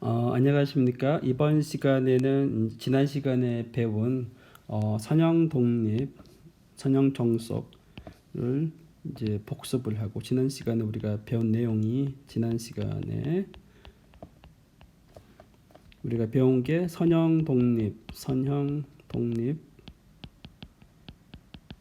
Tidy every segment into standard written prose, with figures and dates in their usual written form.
안녕하십니까. 이번 시간에는 지난 시간에 배운 선형 독립, 선형 정속을 이제 복습을 하고, 지난 시간에 우리가 배운 내용이, 지난 시간에 우리가 배운 게 선형 독립,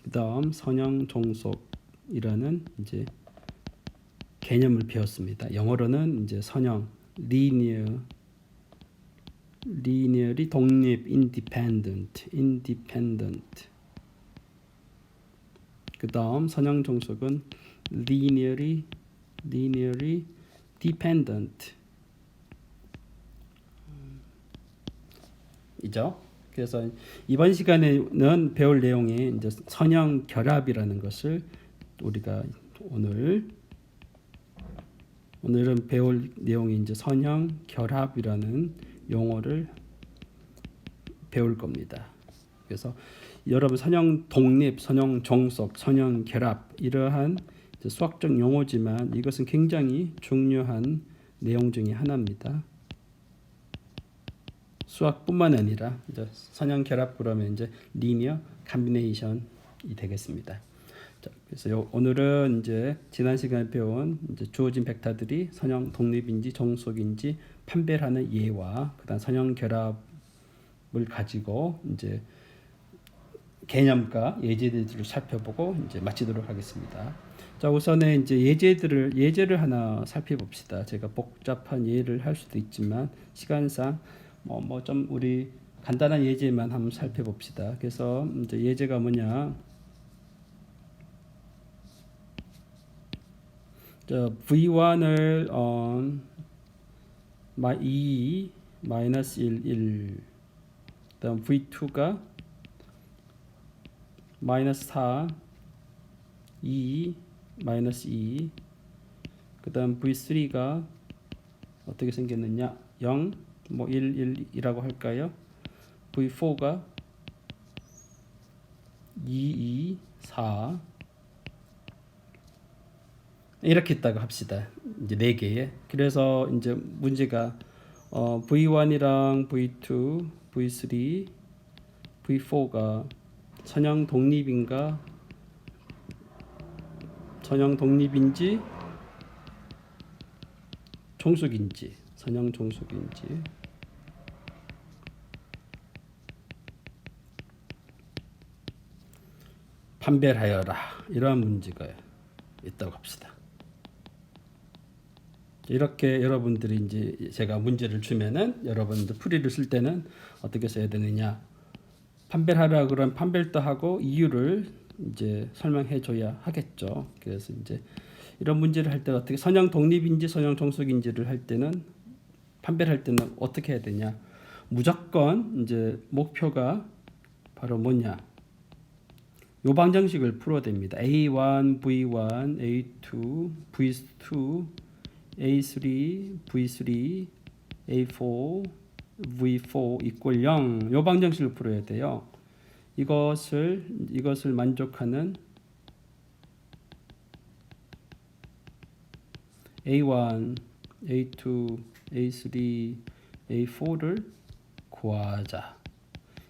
그다음 선형 정속이라는 이제 개념을 배웠습니다. 영어로는 이제 선형, linearly 독립, independent. 그 다음 선형 정속은 linearly dependent 이죠. 그래서 이번 시간에는 배울 내용이 이제 선형 결합이라는 것을 우리가 오늘은 배울 내용이 이제 선형 결합이라는 용어를 배울 겁니다. 그래서 여러분 선형 독립, 선형 정속, 선형 결합 이러한 수학적 용어지만 이것은 굉장히 중요한 내용 중에 하나입니다. 수학뿐만 아니라 이제 선형 결합 그러면 이제 리니어 컴비네이션이 되겠습니다. 자, 그래서 오늘은 이제 지난 시간에 배운 이제 주어진 벡터들이 선형 독립인지 정속인지 판별하는 예와 그다음 선형 결합을 가지고 이제 개념과 예제들을 살펴보고 이제 마치도록 하겠습니다. 자, 우선에 이제 예제를 하나 살펴봅시다. 제가 복잡한 예를 할 수도 있지만 시간상 뭐 좀 우리 간단한 예제만 한번 살펴봅시다. 그래서 이제 예제가 뭐냐? 자, V1을 2 마이너스 1 그다음 V2가 마이너스 4 2 마이너스 2 그다음 V3가 어떻게 생겼느냐? 0 1이라고 할까요? V4가 2 4 이렇게 있다고 합시다. 이제 4개에. 그래서 이제 문제가 V1이랑 V2, V3, V4가 선형 독립인지 종속인지, 선형 종속인지 판별하여라. 이러한 문제가 있다고 합시다. 이렇게 여러분들이 이제 제가 문제를 주면은 여러분들 풀이를 쓸 때는 어떻게 써야 되느냐? 판별하라 그러면 판별도 하고 이유를 이제 설명해 줘야 하겠죠. 그래서 이제 이런 문제를 할 때 어떻게 선형 독립인지 선형 종속인지를 할 때는 판별할 때는 어떻게 해야 되냐? 무조건 이제 목표가 바로 뭐냐? 요 방정식을 풀어야 됩니다. A1, V1, A2, V2, A3, V3, A4, V4 이퀄 0. 요 방정식을 풀어야 돼요. 이것을 만족하는 A1, A2, A3, A4를 구하자.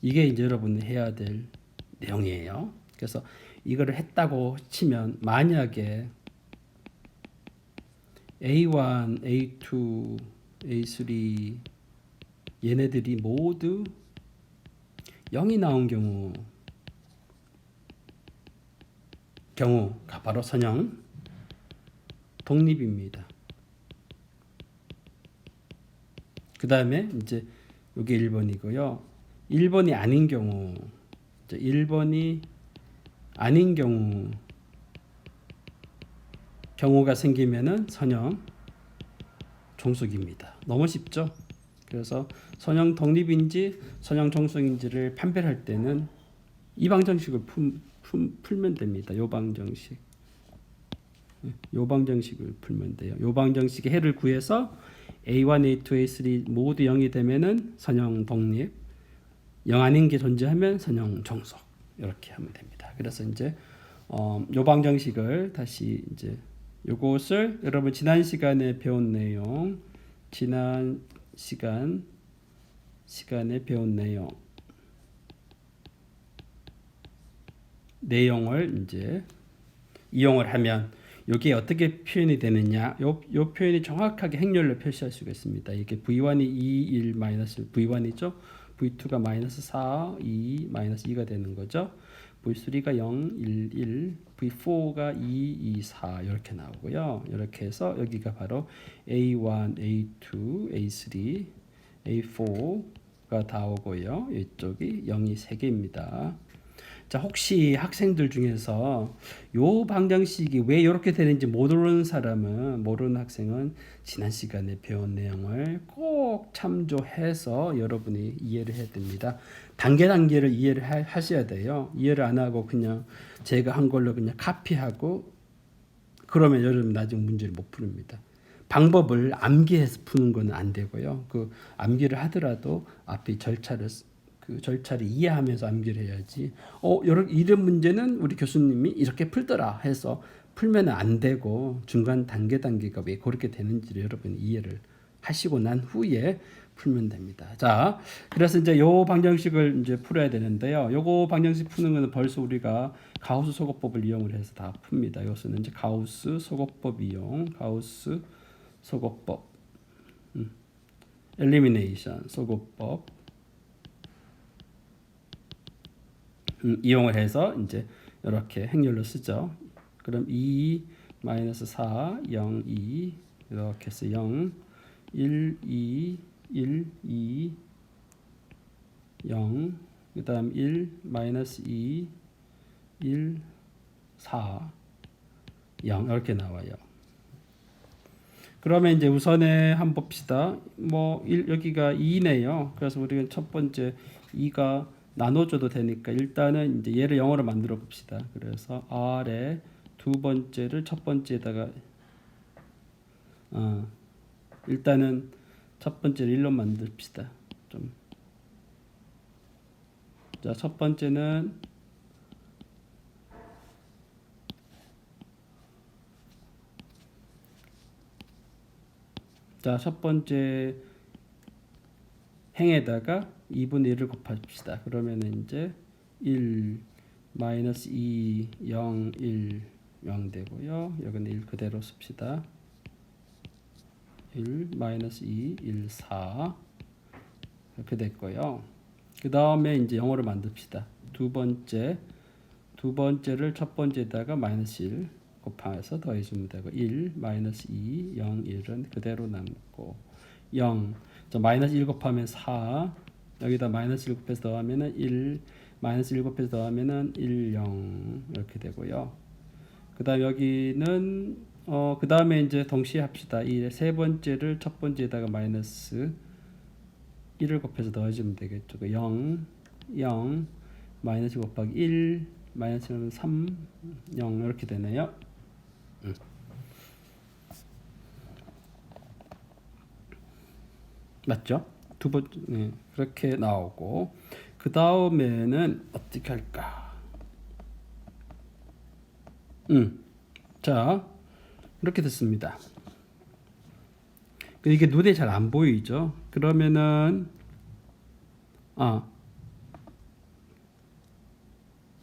이게 이제 여러분이 해야 될 내용이에요. 그래서 이거를 했다고 치면 만약에 A1, A2, A3 얘네들이 모두 0이 나온 경우가 바로 선형 독립입니다. 그 다음에 이제 이게 1번이고요. 1번이 아닌 경우, 1번이 아닌 경우가 생기면은 선형 종속입니다. 너무 쉽죠? 그래서 선형 독립인지 선형 종속인지를 판별할 때는 이 방정식을 풀면 됩니다. 요 방정식을 풀면 돼요. 요 방정식의 해를 구해서 A1, A2, A3 모두 0이 되면은 선형 독립, 0 아닌 게 존재하면 선형 종속 이렇게 하면 됩니다. 그래서 이제 요 방정식을 다시 이제 요것을 여러분 지난 시간에 배운 내용, 지난 시간에 배운 내용을 이제 이용을 하면 여기에 어떻게 표현이 되느냐? 요 표현이 정확하게 행렬로 표시할 수가 있습니다. 이게 V1이 2, 1, 마이너스 V1이죠. V2가 마이너스 4, 2, 마이너스 2가 되는 거죠. V3가 0, 1, 1, V4가 2, 2, 4 이렇게 나오고요. 이렇게 해서 여기가 바로 A1, A2, A3, A4가 다 오고요. 이쪽이 0이 3개입니다. 자, 혹시 학생들 중에서 요 방정식이 왜 이렇게 되는지 모르는 학생은 지난 시간에 배운 내용을 꼭 참조해서 여러분이 이해를 해야 됩니다. 단계를 이해를 하셔야 돼요. 이해를 안 하고 그냥 제가 한 걸로 그냥 카피하고 그러면 여러분 나중에 문제를 못 푸릅니다. 방법을 암기해서 푸는 건 안 되고요. 그 암기를 하더라도 앞에 절차를 이해하면서 암기를 해야지. 이런 문제는 우리 교수님이 이렇게 풀더라 해서 풀면 안 되고 중간 단계가 왜 그렇게 되는지를 여러분이 이해를 하시고 난 후에 풀면 됩니다. 자, 그래서 이제 요 방정식을 이제 풀어야 되는데요. 요거 방정식 푸는 거는 벌써 우리가 가우스 소거법을 이용을 해서 다 풉니다. 이것은 이제 가우스 소거법 이용, 가우스 소거법, 엘리미네이션 소거법 이용을 해서 이제 이렇게 행렬로 쓰죠. 그럼 2 마이너스 4 0 2 이렇게 해서 0 1 2 1 2 0 그다음 1 마이너스 2 1 4 0 이렇게 나와요. 그러면 이제 우선에 한번 봅시다. 여기가 2네요. 그래서 우리가 첫 번째 2가 나눠줘도 되니까 일단은 이제 얘를 0으로 만들어 봅시다. 그래서 R에 두 번째를 첫 번째에다가 일단은 첫 번째를 1로 만듭시다. 자, 첫 번째는 첫 번째 행에다가 2분의 1을 곱합시다. 그러면 이제 1 마이너스 2 0 1 0 되고요. 여기는 1 그대로 씁시다. 1 마이너스 2 1 4 이렇게 됐고요. 그 다음에 이제 0으로 만듭시다. 두 번째를 첫 번째에다가 마이너스 1 곱해서 더해주면 되고 1 마이너스 2 0 1은 그대로 남고 0 마이너스 1 곱하면 4 여기다 마이너스 1 곱해서 더하면은 1 마이너스 1 곱해서 더하면은 1 0 이렇게 되고요. 그 다음 여기는 그 다음에 이제 동시에 합시다. 이 세 번째를 첫 번째에다가 마이너스 1을 곱해서 더해주면 되겠죠. 0 0 마이너스 곱하기 1 마이너스 3 0 이렇게 되네요. 맞죠? 두 번째 그렇게 나오고 그 다음에는 어떻게 할까? 자 이렇게 됐습니다. 이게 눈에 잘 안 보이죠? 그러면은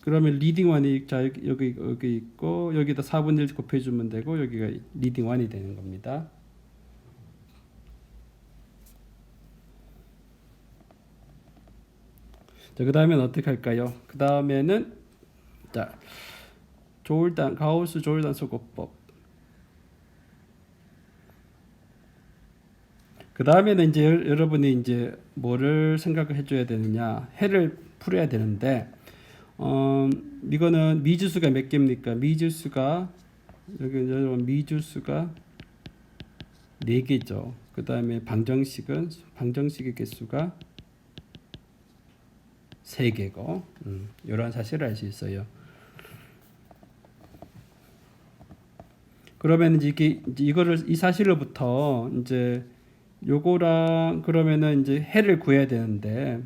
그러면 리딩 1이 자 여기 있고 여기다 4분의 1 곱해주면 되고 여기가 리딩 1이 되는 겁니다. 자, 그 다음에는 어떻게 할까요? 그 다음에는 자 가우스 조울단 소거법. 그 다음에는 이제 여러분이 이제 뭐를 생각을 해줘야 되느냐, 해를 풀어야 되는데 이거는 미지수가 몇 개입니까? 미지수가 여러분 미지수가 4개죠. 그 다음에 방정식의 개수가 3개고 이러한 사실을 알 수 있어요. 그러면 이제 이 사실로부터 이제 요거랑 그러면은 이제 해를 구해야 되는데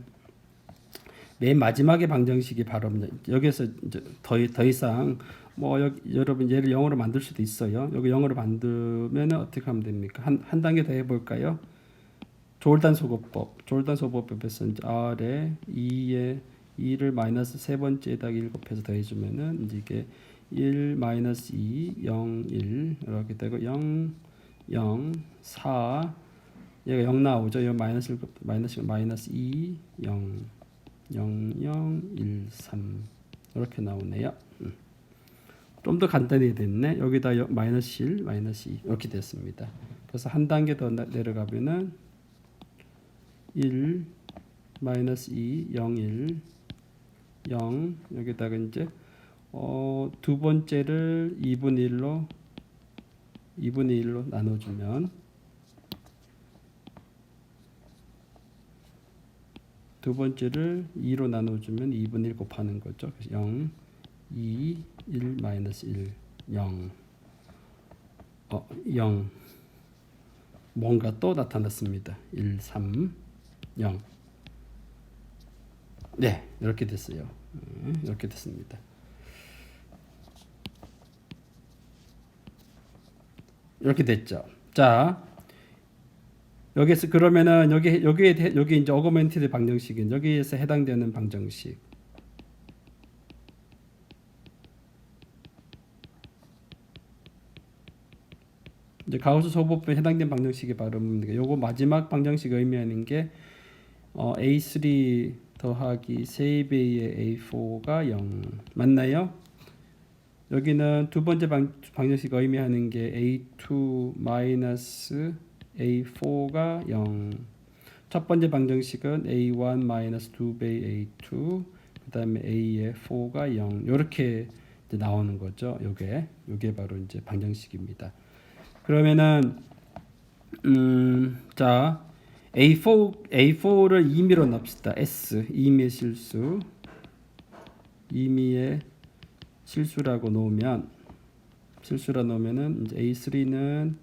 맨 마지막에 방정식이 바로 여기서 이제 더 이상 여러분 얘를 0으로 만들 수도 있어요. 여기 0으로 만들면 어떻게 하면 됩니까? 한 단계 더 해볼까요? 조울단 소거법에서 이제 R에 2를 마이너스 세 번째에다가 1 곱해서 더해주면은 이제 이게 1 마이너스 2 0 1 이렇게 되고 0 0 4 얘가 0 나오죠. 이 마이너스 2 0 0 0 1 3 이렇게 나오네요. 좀 더 간단히 됐네. 여기다 마이너스 1 마이너스 2 이렇게 됐습니다. 그래서 한 단계 더 내려가면은 1 마이너스 2 0 1 0 여기다가 이제 두 번째를 2분의 1로 나눠주면 두 번째를 2로 나눠주면 2분의 1 곱하는 거죠. 그래서 0 2 1 마이너스 1 0 0 뭔가 또 나타났습니다. 1 3 0 네, 이렇게 됐어요. 이렇게 됐습니다. 이렇게 됐죠. 자, 여기서 그러면은 여기 이제 어거멘티드 방정식은 여기에서 해당되는 방정식. 이제 가우스 소법에 해당되는 방정식이 바로 뭡니까? 요거 마지막 방정식 의미하는 게 A3 더하기 3배의 A4가 0 맞나요? 여기는 두 번째 방정식 의미하는 게 A2 마이너스 A4가 0. 첫 번째 방정식은 A1 마이너스 2배 A2 그 다음에 A의 4가 0 이렇게 이제 나오는 거죠. 요게 바로 이제 방정식입니다. 그러면은 자 A4를 임의로 납시다. S 임의의 실수라고 놓으면은 이제 A3는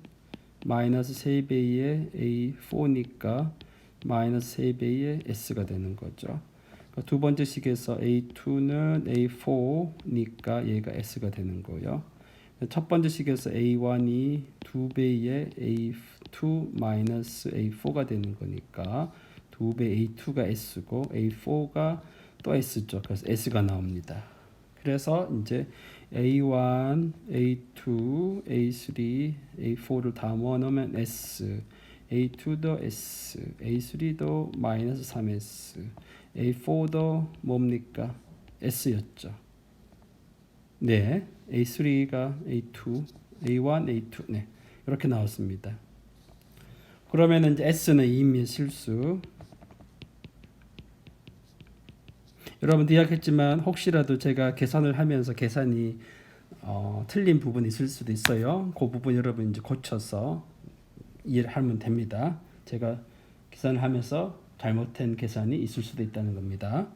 마이너스 3배의 A4니까 마이너스 3배의 S가 되는 거죠. 그러니까 두 번째 식에서 A2는 A4니까 얘가 S가 되는 거예요. 첫 번째 식에서 A1이 2배의 A2 마이너스 A4가 되는 거니까 2배 A2가 S고 A4가 또 S죠. 그래서 S가 나옵니다. 그래서 이제 A1, A2, A3, A4를 다 모아놓으면 S, A2도 S, A3도 마이너스 3S, A4도 뭡니까? S였죠. 네, A3가 A2, A1, A2, 네, 이렇게 나왔습니다. 그러면 이제 S는 임의의 실수. 여러분 기억했지만 혹시라도 제가 계산을 하면서 계산이 틀린 부분이 있을 수도 있어요. 그 부분 여러분 이제 고쳐서 이해하면 됩니다. 제가 계산을 하면서 잘못된 계산이 있을 수도 있다는 겁니다.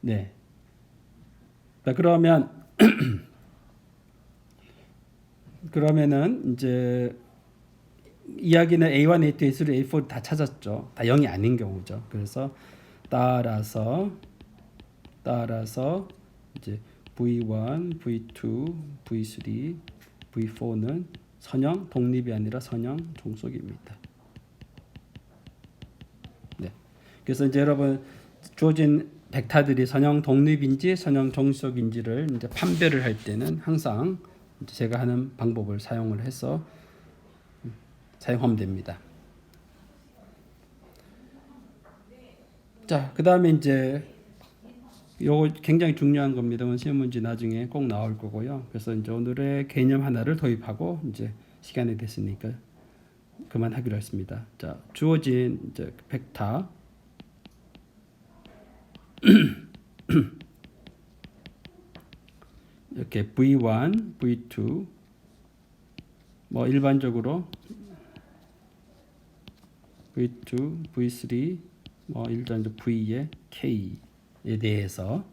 네. 자, 그러면은 이제 이야기는 A1, A2, A3, A4 다 찾았죠. 다 0이 아닌 경우죠. 그래서 따라서 이제 V1, V2, V3, V4는 선형 독립이 아니라 선형 종속입니다. 네. 그래서 이제 여러분 주어진 벡터들이 선형 독립인지 선형 종속인지를 이제 판별을 할 때는 항상 제가 하는 방법을 사용을 해서 사용하면 됩니다. 자, 그 다음에 이제 요거 굉장히 중요한 겁니다. 시험 문제 나중에 꼭 나올 거고요. 그래서 이제 오늘의 개념 하나를 도입하고 이제 시간이 됐으니까 그만하기로 했습니다. 자, 주어진 이제 벡터 이렇게 V1, V2 뭐 일반적으로 V2, V3 뭐 일단 V의 K에 대해서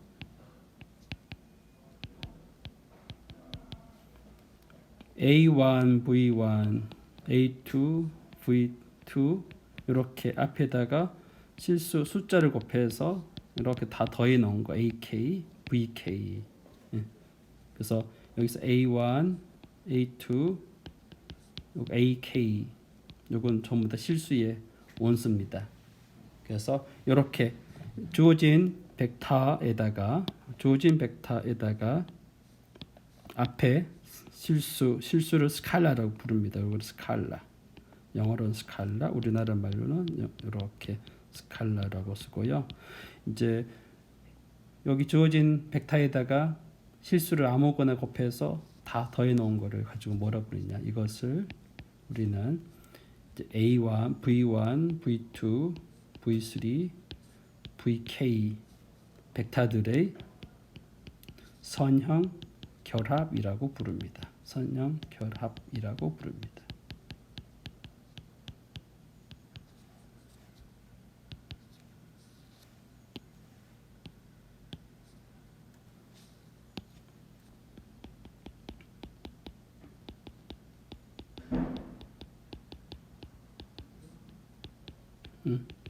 A1, V1, A2, V2 이렇게 앞에다가 실수 숫자를 곱해서 이렇게 다 더해 놓은 거 AK, VK. 그래서 여기서 A1, A2, 요거 AK 요건 전부 다 실수의 원수입니다. 그래서 이렇게 주어진 벡터에다가 앞에 실수를 스칼라라고 부릅니다. 이걸 스칼라. 영어로는 스칼라, 우리나라 말로는 이렇게 스칼라라고 쓰고요. 이제 여기 주어진 벡터에다가 실수를 아무거나 곱해서 다 더해 놓은 거를 가지고 뭐라 부르냐? 이것을 우리는 이제 A1, V1, V2, V3, VK 벡터들의 선형 결합이라고 부릅니다. 선형 결합이라고 부릅니다.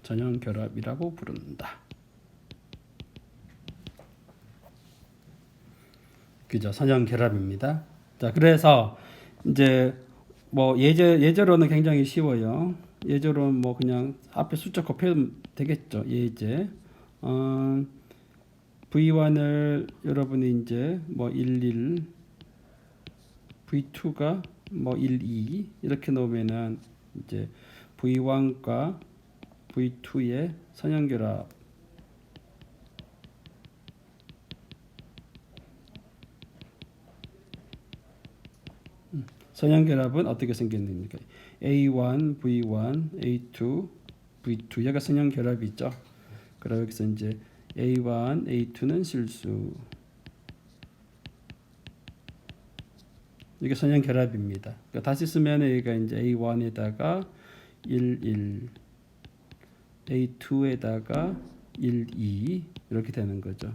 선형 결합이라고 부른다. 그죠? 선형 결합입니다. 자, 그래서 이제 뭐 예제로는 굉장히 쉬워요. 예제로는 뭐 그냥 앞에 숫자 곱하면 되겠죠. 예제. V1을 여러분이 이제 뭐 11, V2가 뭐 12 이렇게 놓으면은 이제 V1과 V2의 선형 결합 선형 결합은 어떻게 생겼습니까? A1, V1, A2, V2 여기가 선형 결합이 있죠. 그리고 여기서 이제 A1, A2는 실수. 이게 선형 결합입니다. 그러니까 다시 쓰면 여기가 이제 A1에다가 11, A2에다가 12 이렇게 되는 거죠.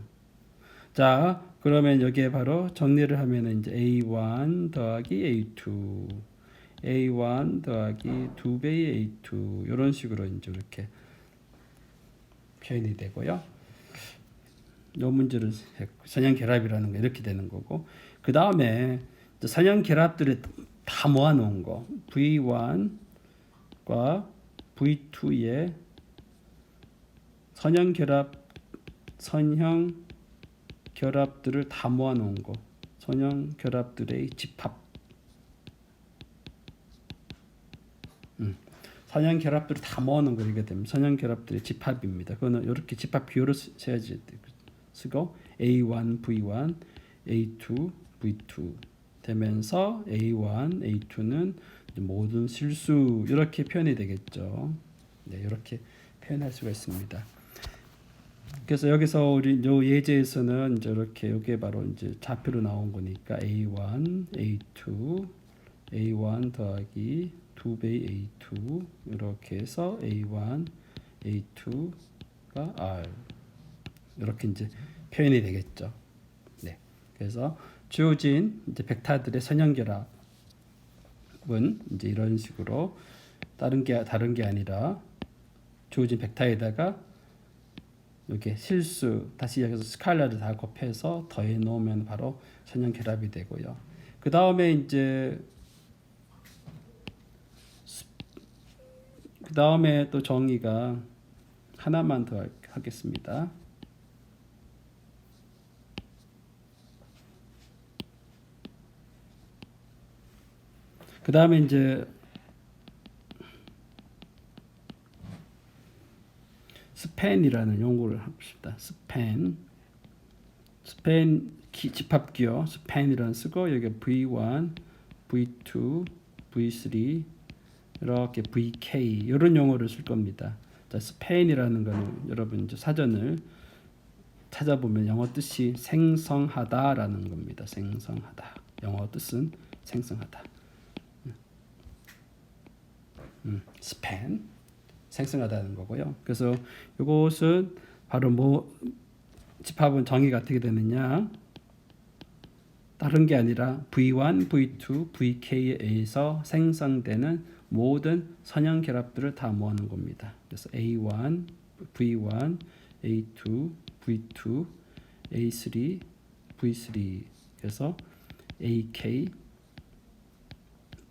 자, 그러면 여기에 바로 정리를 하면 이제 A1 더하기 A2, A1 더하기 2배의 A2 이런 식으로 이제 이렇게 표현이 되고요. 이 문제를 선형 결합이라는 거 이렇게 되는 거고, 그 다음에 선형 결합들을 다 모아놓은 거 V1과 V2의 선형 결합들을 다 모아놓은 거, 선형 결합들의 집합. 선형 결합들을 다 모아놓은 거 이게 되면 선형 결합들의 집합입니다. 그거는 이렇게 집합 비율을 써야지 쓰고 A1, V1, A2, V2 되면서 A1, A2는 모든 실수 이렇게 표현이 되겠죠. 네, 이렇게 표현할 수가 있습니다. 그래서 여기서 우리 요 예제에서는 이제 이렇게 이게 바로 이제 좌표로 나온 거니까 A1, A2, A1 더하기 2배의 A2 이렇게 해서 A1, A2가 R 이렇게 이제 표현이 되겠죠. 네, 그래서 주어진 이제 벡터들의 선형 결합은 이제 이런 식으로 다른 게 아니라 주어진 벡터에다가 이렇게 실수 다시 여기서 스칼라를 다 곱해서 더해 놓으면 바로 선형 결합이 되고요. 그 다음에 이제 또 정의가 하나만 더 하겠습니다. 그 다음에 이제 스팬이라는 용어를 합시다. 스팬 집합기호 스팬이라는 쓰고 여기 V1, V2, V3 이렇게 VK 이런 용어를 쓸 겁니다. 자, 스팬이라는 거는 여러분 이제 사전을 찾아보면 영어 뜻이 생성하다라는 겁니다. 생성하다. 영어 뜻은 생성하다. 스팬 생성하다는 거고요. 그래서 이것은 바로 뭐 집합은 정의가 어떻게 되느냐? 다른 게 아니라 V1, V2, VK에 의해서 생성되는 모든 선형 결합들을 다 모아놓은 겁니다. 그래서 A1, V1, A2, V2, A3, V3 그래서 AK,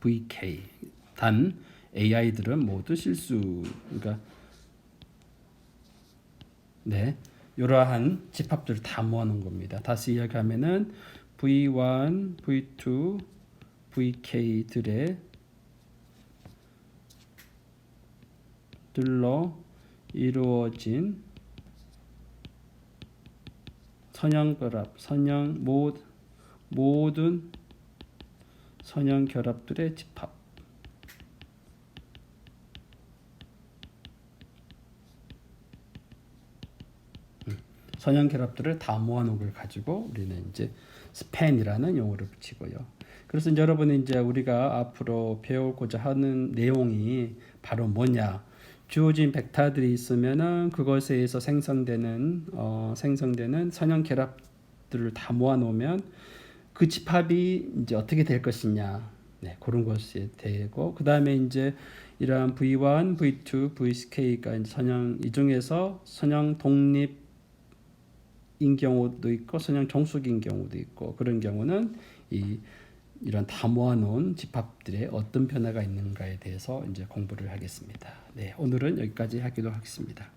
VK 단 AI들은 모두 실수. 그러니까 네, 이러한 집합들을 다 모아놓은 겁니다. 다시 이야기하면은 V1, V2, VK들의 들로 이루어진 선형 결합, 모든 선형 결합들의 집합. 선형 결합들을 다 모아놓은 걸 가지고 우리는 이제 스팬이라는 용어를 붙이고요. 그래서 이제 여러분이 이제 우리가 앞으로 배우고자 하는 내용이 바로 뭐냐? 주어진 벡터들이 있으면은 그것에 의해서 생성되는 선형 결합들을 다 모아놓으면 그 집합이 이제 어떻게 될 것이냐, 네, 그런 것이 되고, 그 다음에 이제 이러한 V1, V2, VK가 이제 선형 이 중에서 선형 독립인 경우도 있고 선형 종속인 경우도 있고, 그런 경우는 이런 다 모아놓은 집합들의 어떤 변화가 있는가에 대해서 이제 공부를 하겠습니다. 네, 오늘은 여기까지 하기로 하겠습니다.